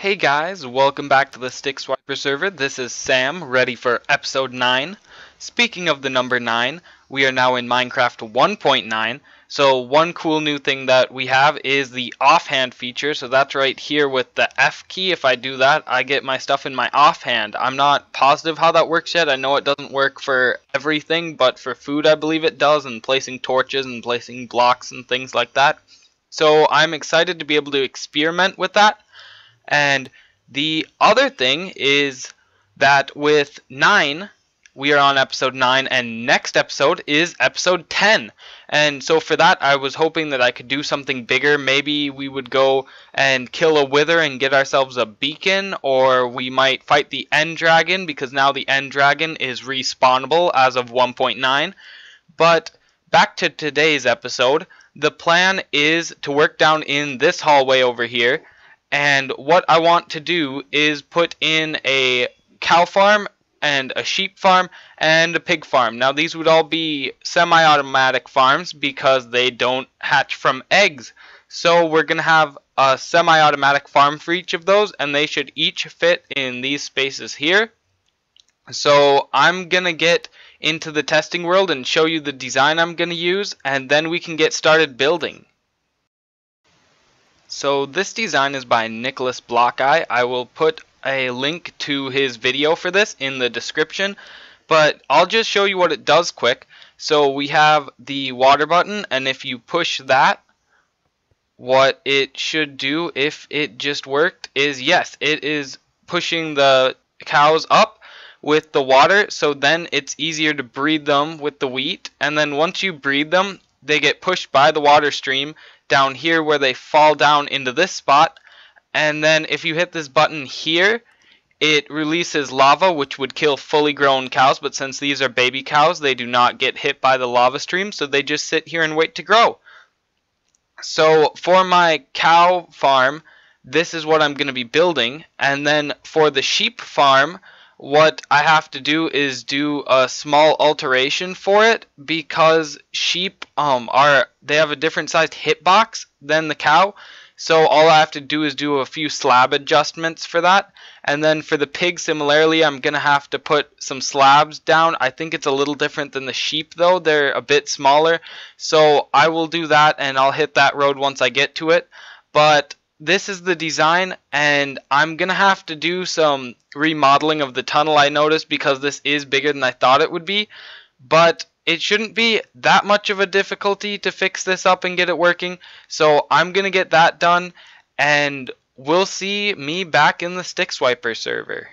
Hey guys, welcome back to the Stick Swiper server. This is Sam, ready for episode 9. Speaking of the number 9, we are now in Minecraft 1.9. So one cool new thing that we have is the offhand feature. So that's right here with the F key. If I do that, I get my stuff in my offhand. I'm not positive how that works yet. I know it doesn't work for everything, but for food I believe it does, and placing torches and placing blocks and things like that. So I'm excited to be able to experiment with that. And the other thing is that with 9, we are on episode 9, and next episode is episode 10. And so for that, I was hoping that I could do something bigger. Maybe we would go and kill a wither and get ourselves a beacon, or we might fight the end dragon, because now the end dragon is respawnable as of 1.9. But back to today's episode, the plan is to work down in this hallway over here. And what I want to do is put in a cow farm and a sheep farm and a pig farm. Now these would all be semi-automatic farms because they don't hatch from eggs. So we're going to have a semi-automatic farm for each of those, and they should each fit in these spaces here. So I'm going to get into the testing world and show you the design I'm going to use, and then we can get started building. So this design is by NiclasBlocko. I will put a link to his video for this in the description, but I'll just show you what it does quick. So we have the water button, and if you push that, what it should do, if it just worked, is yes, it is pushing the cows up with the water, so then it's easier to breed them with the wheat, and then once you breed them, they get pushed by the water stream down here where they fall down into this spot, and then if you hit this button here, it releases lava, which would kill fully grown cows, but since these are baby cows, they do not get hit by the lava stream, so they just sit here and wait to grow. So for my cow farm, this is what I'm going to be building, and then for the sheep farm, what I have to do is do a small alteration for it, because sheep they have a different sized hitbox than the cow. So all I have to do is do a few slab adjustments for that. And then for the pig, similarly, I'm going to have to put some slabs down. I think it's a little different than the sheep though. They're a bit smaller. So I will do that, and I'll hit that road once I get to it. But this is the design, and I'm going to have to do some remodeling of the tunnel, I noticed, because this is bigger than I thought it would be. But it shouldn't be that much of a difficulty to fix this up and get it working. So I'm going to get that done, and we'll see me back in the Stick Swiper server.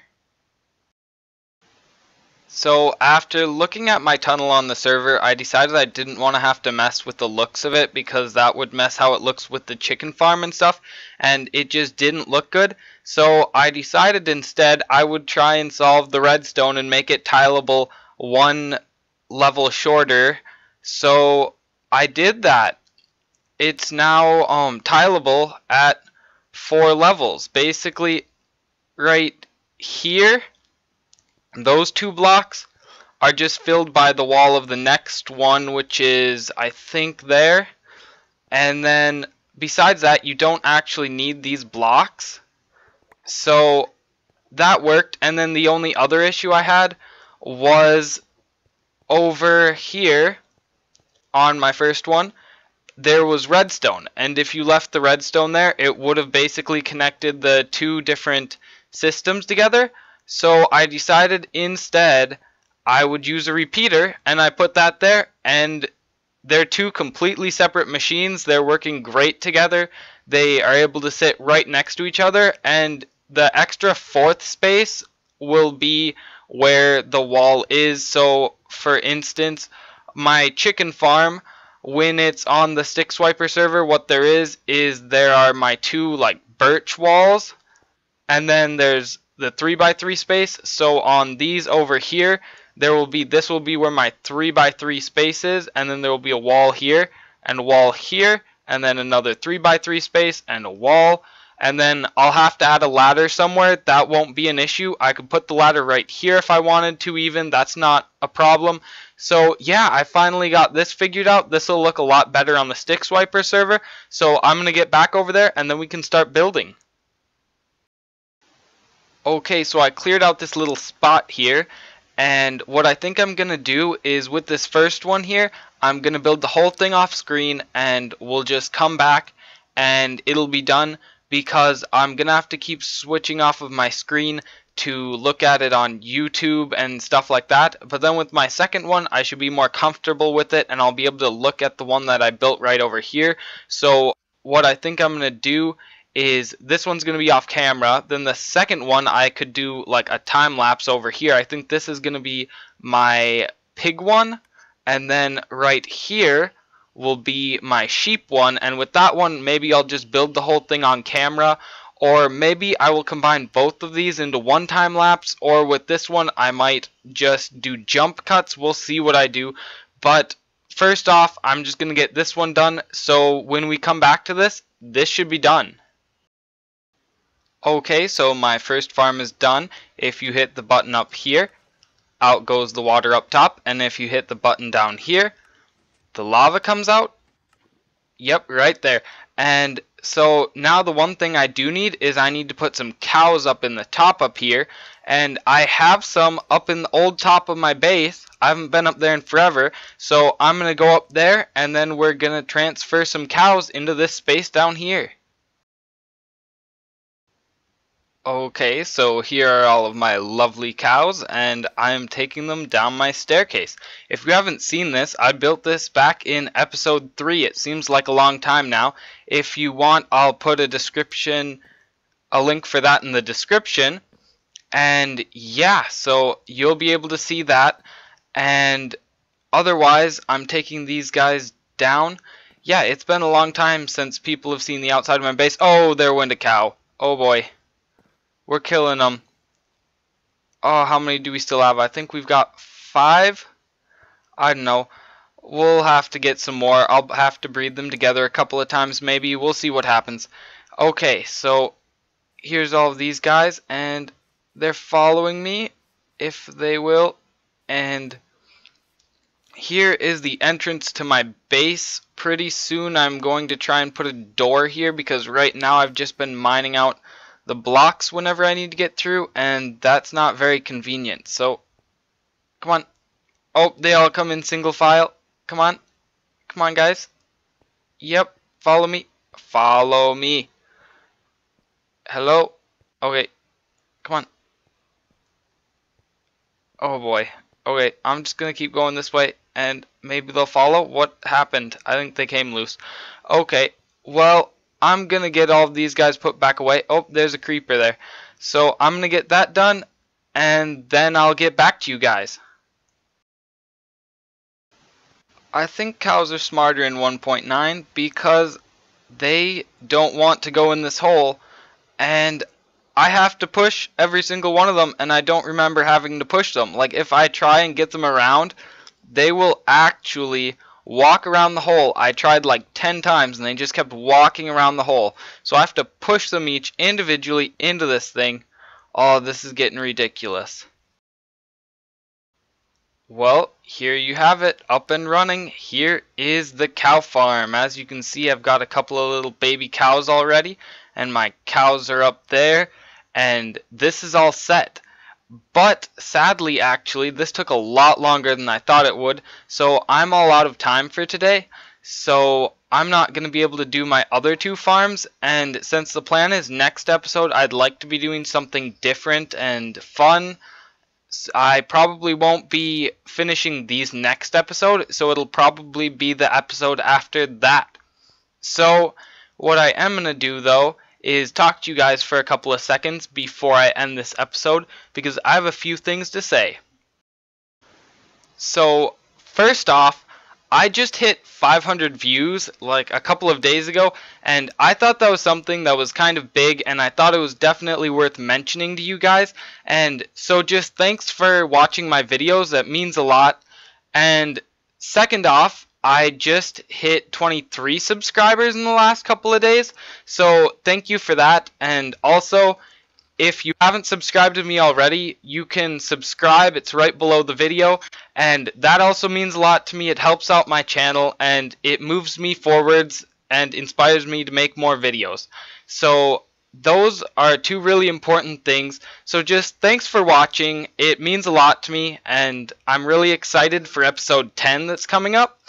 So after looking at my tunnel on the server, I decided I didn't want to have to mess with the looks of it, because that would mess how it looks with the chicken farm and stuff, and it just didn't look good. So I decided instead I would try and solve the redstone and make it tileable one level shorter. So I did that. It's now tileable at 4 levels. Basically right here, those 2 blocks are just filled by the wall of the next one, which is, I think, there. And then besides that, you don't actually need these blocks. So that worked. And then the only other issue I had was over here on my first one, there was redstone. And if you left the redstone there, it would have basically connected the 2 different systems together. So I decided instead I would use a repeater, and I put that there, and they're 2 completely separate machines. They're working great together. They are able to sit right next to each other, and the extra 4th space will be where the wall is. So for instance, my chicken farm, when it's on the Stick Swiper server, what there is there are my 2 like birch walls, and then there's the 3x3 space. So on these over here, this will be where my 3x3 space is, and then there will be a wall here and a wall here, and then another 3x3 space and a wall. And then I'll have to add a ladder somewhere. That won't be an issue. I could put the ladder right here if I wanted to even. That's not a problem. So yeah, I finally got this figured out. This will look a lot better on the Stick Swiper server. So I'm going to get back over there, and then we can start building. Okay, so I cleared out this little spot here, and what I think I'm gonna do is with this first one here, I'm gonna build the whole thing off screen, and we'll just come back and it'll be done, because I'm gonna have to keep switching off of my screen to look at it on YouTube and stuff like that. But then with my second one, I should be more comfortable with it, and I'll be able to look at the one that I built right over here. So what I think I'm gonna do is this one's going to be off camera. Then the second one I could do like a time lapse over here. I think this is going to be my pig one, and then right here will be my sheep one, and with that one maybe I'll just build the whole thing on camera, or maybe I will combine both of these into one time lapse, or with this one I might just do jump cuts. We'll see what I do, but first off I'm just going to get this one done, so when we come back to this should be done. Okay, so my first farm is done. If you hit the button up here, out goes the water up top, and if you hit the button down here, the lava comes out. Yep, right there. And so now the one thing I do need is I need to put some cows up in the top up here, and I have some up in the old top of my base. I haven't been up there in forever, so I'm going to go up there, and then we're going to transfer some cows into this space down here. Okay, so here are all of my lovely cows, and I'm taking them down my staircase. If you haven't seen this, I built this back in episode 3. It seems like a long time now. If you want, I'll put a link for that in the description. And yeah, so you'll be able to see that. And otherwise, I'm taking these guys down. Yeah, it's been a long time since people have seen the outside of my base. Oh, there went a cow. Oh boy. We're killing them. Oh, how many do we still have? I think we've got 5. I don't know. We'll have to get some more. I'll have to breed them together a couple of times maybe. We'll see what happens. Okay, so here's all of these guys, and they're following me, if they will. And here is the entrance to my base. Pretty soon I'm going to try and put a door here, because right now I've just been mining out the blocks whenever I need to get through, and that's not very convenient. So come on. Oh, they all come in single file. Come on guys. Yep, follow me. Hello. Okay, come on. Oh boy. Okay, I'm just gonna keep going this way, and maybe they'll follow. What happened? I think they came loose. Okay, well, I'm going to get all of these guys put back away. Oh, there's a creeper there. So I'm going to get that done, and then I'll get back to you guys. I think cows are smarter in 1.9 because they don't want to go in this hole, and I have to push every single one of them, and I don't remember having to push them. Like, if I try and get them around, they will actually walk around the hole. I tried like 10 times and they just kept walking around the hole. So I have to push them each individually into this thing. Oh, this is getting ridiculous. Well, here you have it, up and running. Here is the cow farm. As you can see, I've got a couple of little baby cows already, and my cows are up there, and this is all set. But sadly, actually, this took a lot longer than I thought it would, so I'm all out of time for today. So I'm not going to be able to do my other 2 farms, and since the plan is next episode I'd like to be doing something different and fun, I probably won't be finishing these next episode, so it'll probably be the episode after that. So what I am going to do though is talk to you guys for a couple of seconds before I end this episode, because I have a few things to say. So first off, I just hit 500 views like a couple of days ago, and I thought that was something that was kind of big, and I thought it was definitely worth mentioning to you guys. And so just thanks for watching my videos, that means a lot. And second off, I just hit 23 subscribers in the last couple of days, so thank you for that. And also, if you haven't subscribed to me already, you can subscribe. It's right below the video, and that also means a lot to me. It helps out my channel, and it moves me forwards and inspires me to make more videos. So those are two really important things. So just thanks for watching. It means a lot to me, and I'm really excited for episode 10 that's coming up.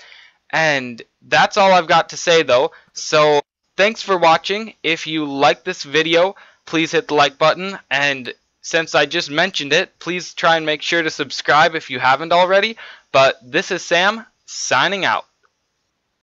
And that's all I've got to say though. So thanks for watching. If you like this video, please hit the like button, and since I just mentioned it, please try and make sure to subscribe if you haven't already. But this is Sam, signing out.